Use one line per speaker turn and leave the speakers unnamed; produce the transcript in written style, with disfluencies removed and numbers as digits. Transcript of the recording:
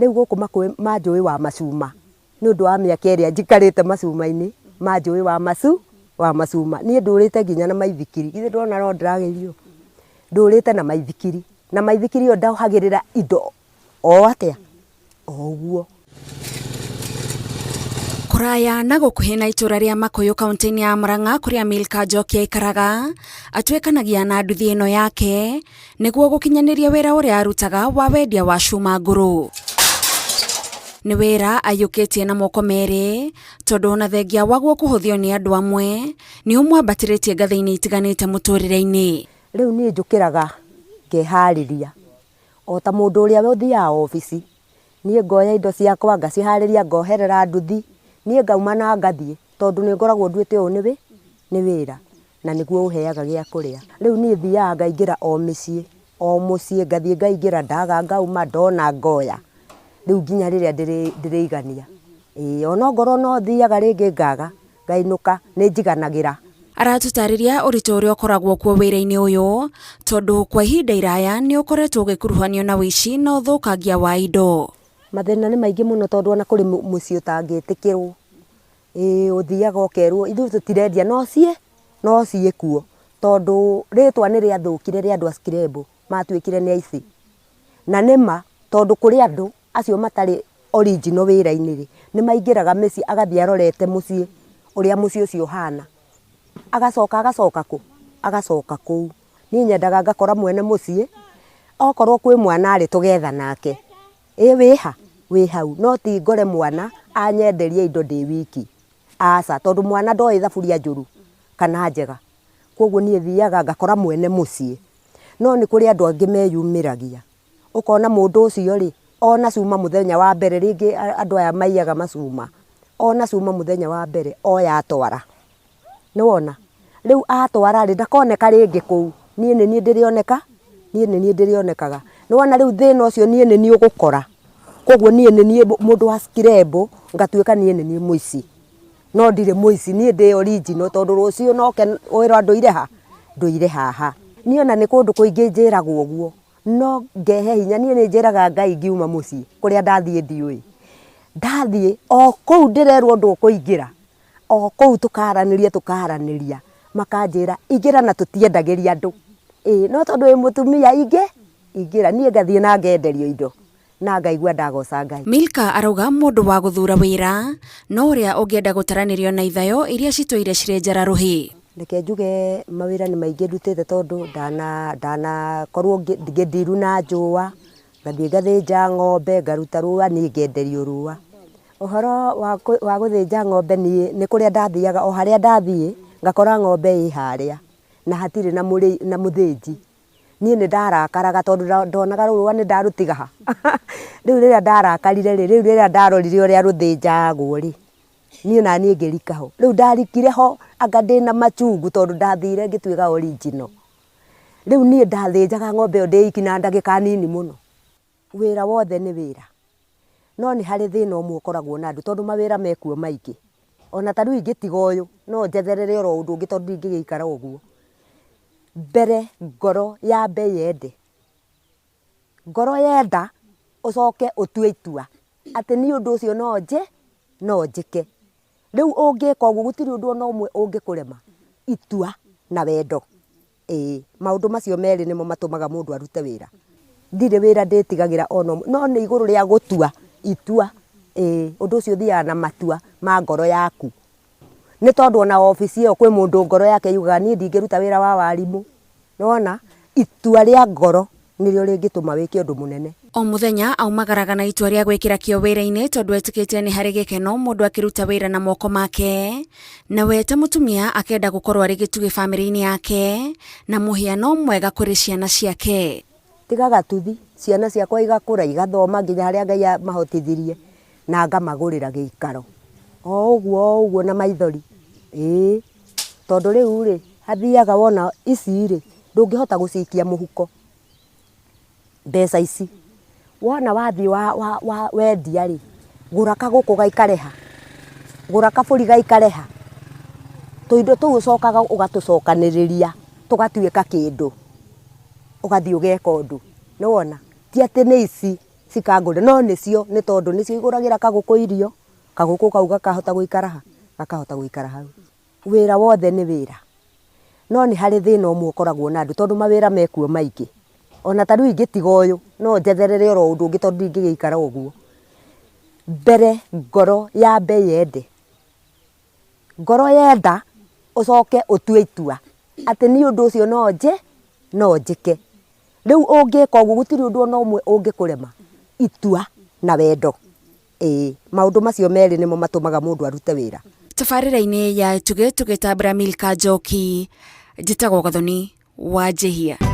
riu guku manjui wa macuma ni undu wa miaka iria njikarite macuma-ini manjui wa macuma nie ndurite nginya na maithikiri ithe ndona no ndiragerio ndurite na maithikiri o ndahagirira indo o atia o uguo.
Kuraya na gukuhi na itura ria Makuyu kaunti-ini ya Murang'a kuria Milka Njoki aikaraga atwikanagia na nduthi ino yake niguo gukinyaniria wira uria arutaga wa wendia wa cuma nguru. Ni wira ayukitie na moko meri tondu na thengia waguo kuhuthio ni andu amwe ni umwambatiritie ngatho-ini itiganite muturire-ini.
Riu nie njukiraga ngehariria o ta mundu uria uthiaga ofici nie ngoya indo ciakwa ngacihariria ngoherera nduthi nie ngauma na ngathie tondu ni ngoragwo nduite u ni wira na niguo uheaga gia kuria. Riu nie thiaga ngaingira o mucie ngathie ngaingira ndaga ngauma ndona ngoya riu nginya riria ndirigania ona ngoro no thiaga ringi ngaga ngainuka ni njiganagira.
Aratutariria uritu uria ukoragwo kuo wira-ini uyu tondu kwa ihinda iraya ni ukoretwo ugikuruhanio na wici na uthukangia wa indo.
Mathina ni maingi muno tondu ona kuri mucie utangitikirwo uthiaga ukerwo ithu tutirendia no cie kuo tondu ritwa ni riathukire ria andu a scrap matwikire ni aici na nima tondu kuri andu acio matari original wira-ini ri ni maingiraga mici agathie arorete mucie uria mucie ucio hana agacoka kuu ni nyendaga ngakora mwene mucie okorwo kwi mwana ari tugetha nake wi hau no ti ngore mwana anyenderia indo ndi wiki aca tondu mwana ndoi thaburia njuru kana njega koguo nie thiaga ngakora mwene mucie no ni kuri andu angi meyumiragia ukona mundu ucio ri ona cuma muthenya wa mbere ringi andu aya maiyaga macuma ona cuma muthenya wa mbere oya atwara ni wona riu atwara ri ndakoneka ringi kuu nie ni ndirionekaga ni wona riu thina ucio nie ni ugukora koguo nie ni mundu wa scrap ngatwika nie ni muici no ndire muici nie ndi original tondu rucio noke wira nduire haha nie ona ni kundu kuingi njiragwo uguo no ngehe hinya nie ni njiraga Ngai ngiuma muci kuria ndathie ndiui ndathie o kou ndirerwo ndukuingira o kou tukaraniria makanjira ingira na tutiendagiria andu no tondu wi mutumia ingira nie ngathie na ngenderio indo na ngaigua ndagoca Ngai.
Milka arauga mundu wa guthura wira no uria ungienda gutaranirio na ithayo iria citwire cire njararuhi.
Reke njuge mawira ni maingi ndutite tondu ndana korwo ngidiru na njua ngathie ngathinja ng'ombe ngaruta rua ni ngenderio rua. Uhoro wa guthinja ng'ombe ni kuria ndathiaga o haria ndathie ngakora ng'ombe haria na hatire na muthinji nie ni ndarakaraga tondu ndonaga rua ni ndarutiga ha riu riria ndarakarire riu riria ndarorire uria ruthinjagwo ri nie na nie ngirika ho riu ndarikire ho anga ndina machungu tondu ndathire ngitwika original riu nie ndathinjaga ng'ombe yo ndi iki na ndagika nini muno. Wira wothe ni wira no ni hari thina umwe ukoragwo na andu tondu mawira mekuo maingi ona ta riu ingitiga uyu no njetherere oro undu ungi tondu ingigikara uguo mbere ngoro ya yende ngoro yenda ucoke utue itua ati ni undu ucio no njike riu ungika uguo gutiri undu ona umwe ungikurema itua na wendo maundu macio meri nimo matumaga mundu arute wira ndire wira nditigagira ono no ni iguru ria gutua itua undu ucio thiaga na matua ma ngoro yaku ni tondu ona ofisi iyo kwi mundu ngoro yake yugaga ni ndingiruta wira wa warimu nona itua ria ngoro nirio ringituma wike undu munene.
O muthenya aumagaraga na itua ria gwikira kio wira-ini tondu etikitie ni hari gikeno mundu akiruta wira na moko make na we ta mutumia akenda gukorwo ari gitugi family-ini yake na muhiano mwega kuri ciana ciake.
Tigaga tuthi ciana ciakwa igakura igathoma nginya haria Ngai mahotithirie na ngamagurira giikaro o uguo na maithori tondu riu ri hathiaga wona ici ri ndungihota gucikia muhuko mbeca ici wona wathi wa wendia ri gura kaguku gaikareha gura kaburi gaikareha tuindo tuu ucokaga ugatucokaniriria tugatuika kindu ugathi ugeka undu ni wona ti ati ni ici cikangũre no nĩcio nĩ tondũ nĩcio igũragĩra kagũkũ irio, kagũkũ kau gakahota gũikara hau. Wĩra wothe nĩ wĩra, no nĩ harĩ thĩna ũmwe ũkoragwo na andũ tondũ mawĩra mekuo maingĩ. Ona ta rĩu ingĩtiga ũyũ no njetherere oro ũndũ ũngĩ tondũ ndingĩgĩikara ũguo. Mbere ngoro yambe yende, ngoro yenda ũcoke ũtue itua atĩ nĩ ũndũ ũcio no njĩke. Rĩu ũngĩka ũguo gũtirĩ ũndũ ona ũmwe ũngĩkũrema, itua na wendo. Maũndũ macio merĩ nĩmo matũmaga mũndũ arute wĩra.
Tabarĩra-inĩ ya tũgĩtambũra Milka Njoki, njĩtagwo Gathoni wa Njĩhia.